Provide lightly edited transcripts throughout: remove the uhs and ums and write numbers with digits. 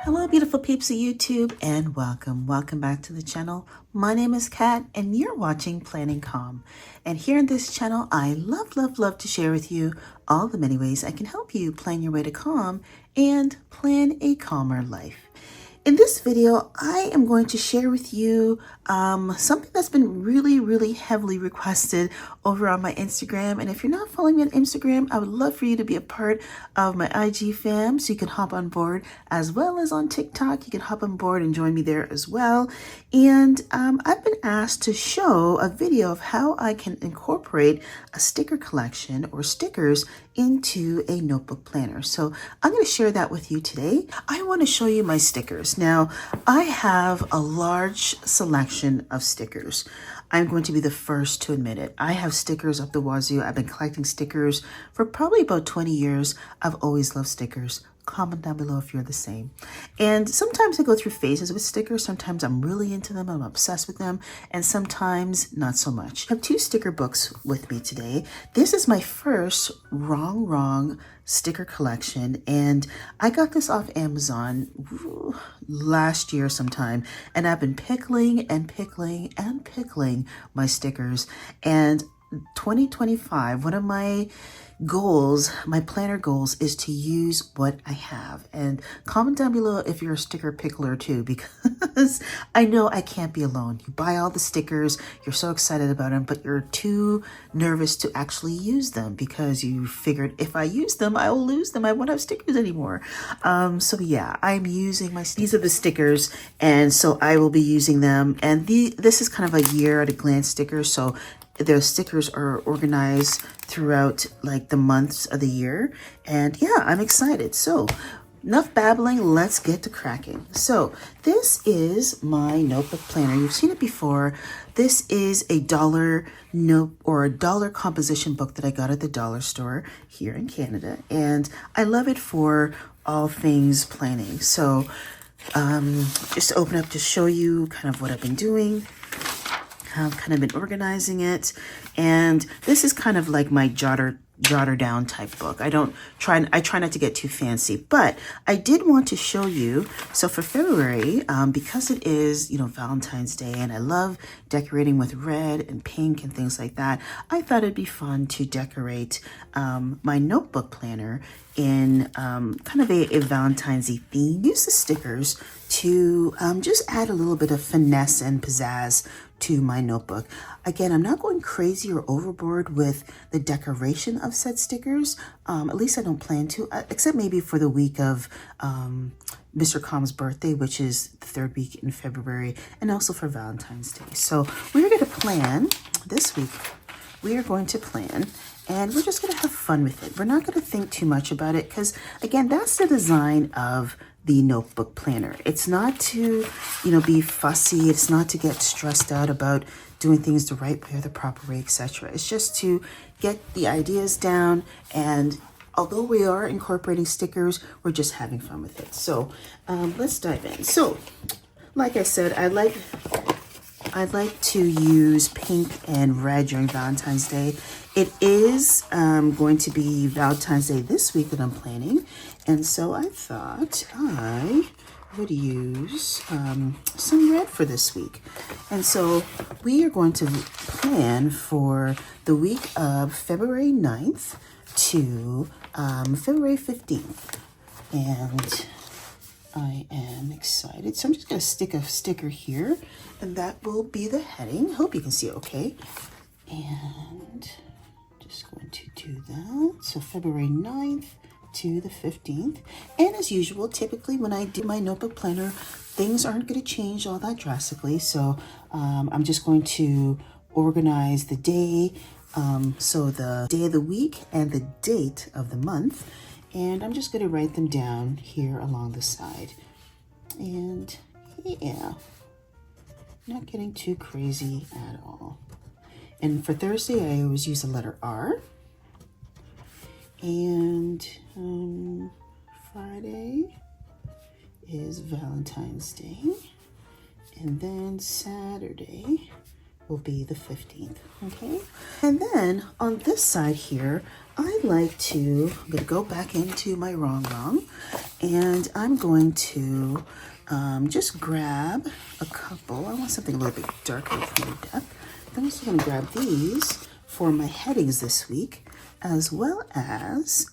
Hello, beautiful peeps of YouTube, and welcome back to the channel. My name is Kat, and you're watching Planning Calm. And here in this channel, I love to share with you all the many ways I can help you plan your way to calm and plan a calmer life. In this video, I am going to share with you something that's been really heavily requested over on my Instagram. And if you're not following me on Instagram, I would love for you to be a part of my IG fam so you can hop on board, as well as on TikTok. You can hop on board and join me there as well. And I've been asked to show a video of how I can incorporate a sticker collection or stickers into a notebook planner. So I'm going to share that with you today. I want to show you my stickers. Now, I have a large selection of stickers. I'm going to be the first to admit it. I have stickers up the wazoo. I've been collecting stickers for probably about 20 years. I've always loved stickers. Comment down below if you're the same. And sometimes I go through phases with stickers. Sometimes I'm really into them, I'm obsessed with them, and sometimes not so much. I have two sticker books with me today. This is my first wrong sticker collection, and I got this off Amazon last year sometime, and I've been pickling my stickers. And 2025, one of my goals, my planner goals, is to use what I have. And comment down below if you're a sticker pickler too, because I know I can't be alone. You buy all the stickers, you're so excited about them, but you're too nervous to actually use them because you figured if I use them, I will lose them. I won't have stickers anymore. So yeah, I'm using these are the stickers, and so I will be using them. And this is kind of a year at a glance sticker, so the stickers are organized throughout like the months of the year. And yeah, I'm excited. So enough babbling, let's get to cracking. So this is my notebook planner. You've seen it before. This is a dollar note or a dollar composition book that I got at the dollar store here in Canada. And I love it for all things planning. So just to open up to show you kind of what I've been doing. I've kind of been organizing it, and this is kind of like my jotter down type book. I try not to get too fancy, but I did want to show you. So for February, because it is, Valentine's Day, and I love decorating with red and pink and things like that, I thought it'd be fun to decorate my notebook planner in kind of a Valentine's-y theme. Use the stickers to just add a little bit of finesse and pizzazz to my notebook. Again, I'm not going crazy or overboard with the decoration of said stickers. At least I don't plan to, except maybe for the week of Mr. Calm's birthday, which is the third week in February, and also for Valentine's Day. So we're going to plan this week. We are going to plan, and we're just going to have fun with it. We're not going to think too much about it because, again, that's the design of the notebook planner. It's not to, be fussy. It's not to get stressed out about doing things the right way or the proper way, etc. It's just to get the ideas down, and although we are incorporating stickers, we're just having fun with it. So let's dive in. So, like I said, I'd like to use pink and red during Valentine's Day. It is going to be Valentine's Day this week that I'm planning. And so I thought I would use some red for this week. And so we are going to plan for the week of February 9th to February 15th. And I am excited. So I'm just going to stick a sticker here, and that will be the heading. Hope you can see it okay. And just going to do that. So February 9th to the 15th. And as usual, typically when I do my notebook planner, things aren't going to change all that drastically. So I'm just going to organize the day. So the day of the week and the date of the month. And I'm just going to write them down here along the side. And yeah, not getting too crazy at all. And for Thursday, I always use the letter R. And Friday is Valentine's Day. And then Saturday will be the 15th, okay? And then on this side here, I'm going to go back into my Wrong, and I'm going to just grab a couple. I want something a little bit darker for my deck. I'm just gonna grab these for my headings this week, as well as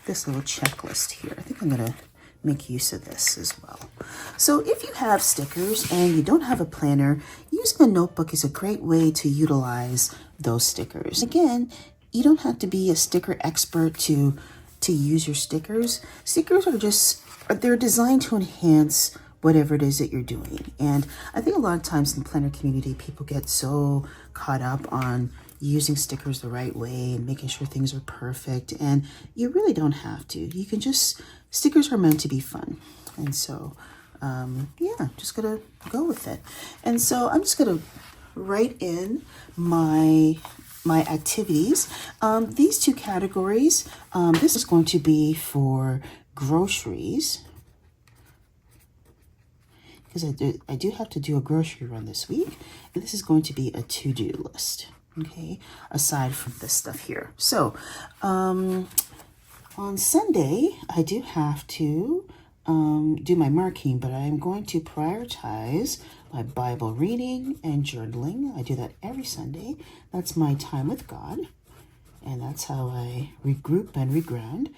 this little checklist here. I think I'm gonna make use of this as well. So if you have stickers and you don't have a planner, using a notebook is a great way to utilize those stickers. Again, you don't have to be a sticker expert to use your stickers. Stickers they're designed to enhance whatever it is that you're doing. And I think a lot of times in the planner community, people get so caught up on using stickers the right way and making sure things are perfect. And you really don't have to. You can stickers are meant to be fun. And so, yeah, just gonna go with it. And so I'm just gonna write in my activities. These two categories, this is going to be for groceries, because I do have to do a grocery run this week, and this is going to be a to-do list, okay, aside from this stuff here. So on Sunday I do have to do my marking, but I'm going to prioritize my Bible reading and journaling. I do that every Sunday. That's my time with God, and that's how I regroup and reground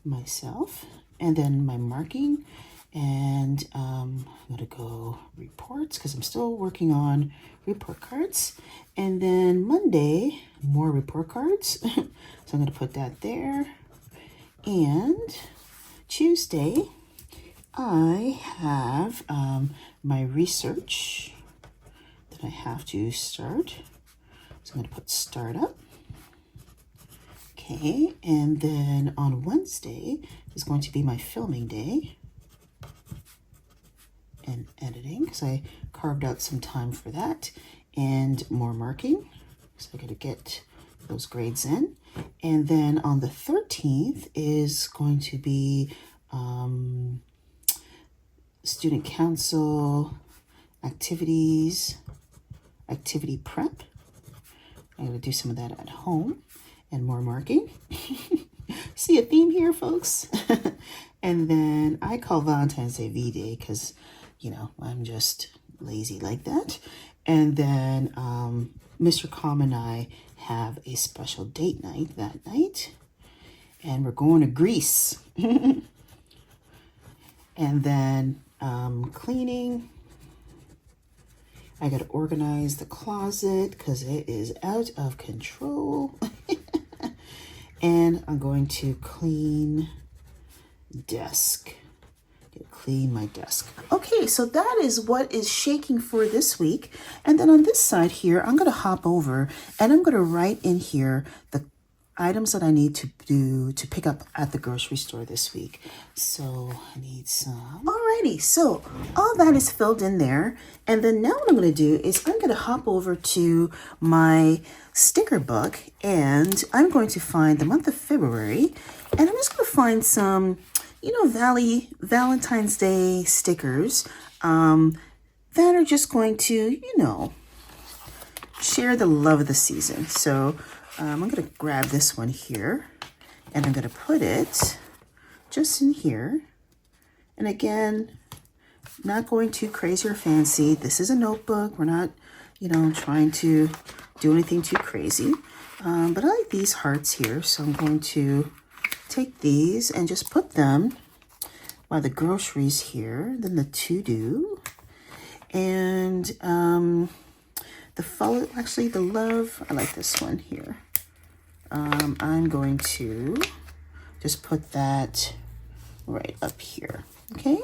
myself. And then my marking, and I'm gonna go reports because I'm still working on report cards. And then Monday, more report cards. So I'm gonna put that there. And Tuesday, I have my research that I have to start. So I'm gonna put start up. Okay, and then on Wednesday is going to be my filming day and editing, because I carved out some time for that, and more marking. So I got to get those grades in. And then on the 13th is going to be student council activities, activity prep. I'm going to do some of that at home. And more marking. See a theme here, folks? And then I call Valentine's Day V-Day because, you know, I'm just lazy like that. And then Mr. Com and I have a special date night that night. And we're going to Greece. And then cleaning. I got to organize the closet because it is out of control. And I'm going to clean desk. Clean my desk. Okay, so that is what is shaking for this week. And then on this side here, I'm going to hop over and I'm going to write in here the items that I need to do to pick up at the grocery store this week. So I need some. Alrighty, so all that is filled in there. And then now what I'm going to do is I'm going to hop over to my sticker book and I'm going to find the month of February, and I'm just going to find some, you know, Valentine's Day stickers that are just going to, you know, share the love of the season. So I'm going to grab this one here and I'm going to put it just in here. And again, not going too crazy or fancy. This is a notebook. We're not, you know, trying to do anything too crazy. But I like these hearts here. So I'm going to take these and just put them by the groceries here. Then the to-do. And the love, I like this one here. I'm going to just put that right up here, okay?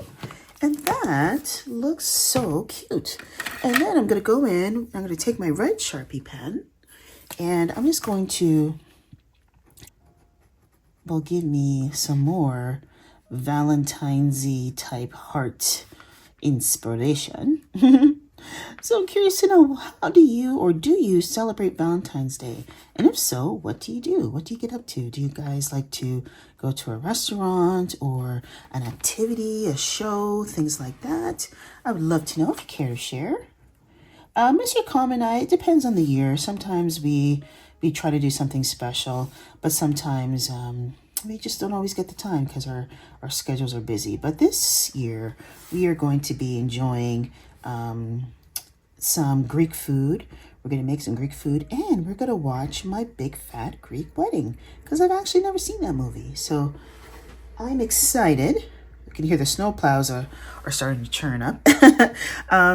And that looks so cute. And then I'm gonna go in, I'm gonna take my red Sharpie pen, and I'm just going to, well, give me some more Valentine's-y type heart inspiration. So I'm curious to know, how do you celebrate Valentine's Day? And if so, what do you do? What do you get up to? Do you guys like to go to a restaurant or an activity, a show, things like that? I would love to know if you care to share. Mr. Common Eye, it depends on the year. Sometimes we try to do something special, but sometimes we just don't always get the time because our schedules are busy. But this year, we are going to be enjoying some Greek food. We're going to make some Greek food, and we're going to watch My Big Fat Greek Wedding because I've actually never seen that movie. So I'm excited. You can hear the snow plows are starting to churn up.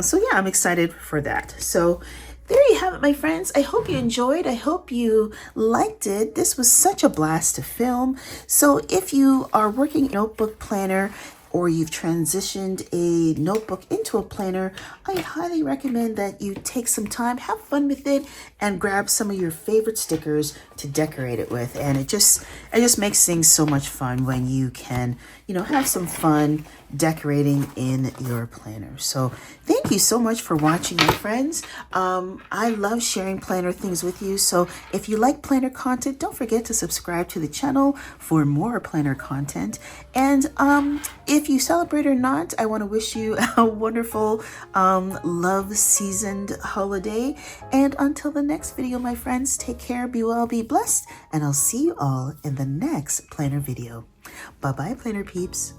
So yeah, I'm excited for that. So there you have it, my friends. I hope you enjoyed. I hope you liked it. This was such a blast to film. So if you are working notebook planner or you've transitioned a notebook into a planner, I highly recommend that you take some time, have fun with it, and grab some of your favorite stickers to decorate it with. And it just makes things so much fun when you can, have some fun decorating in your planner. So thank you so much for watching, my friends. I love sharing planner things with you. So if you like planner content, don't forget to subscribe to the channel for more planner content. And if you celebrate or not, I want to wish you a wonderful love seasoned holiday. And until the next video, my friends, take care, be well, be blessed, and I'll see you all in the next planner video. Bye-bye, planner peeps.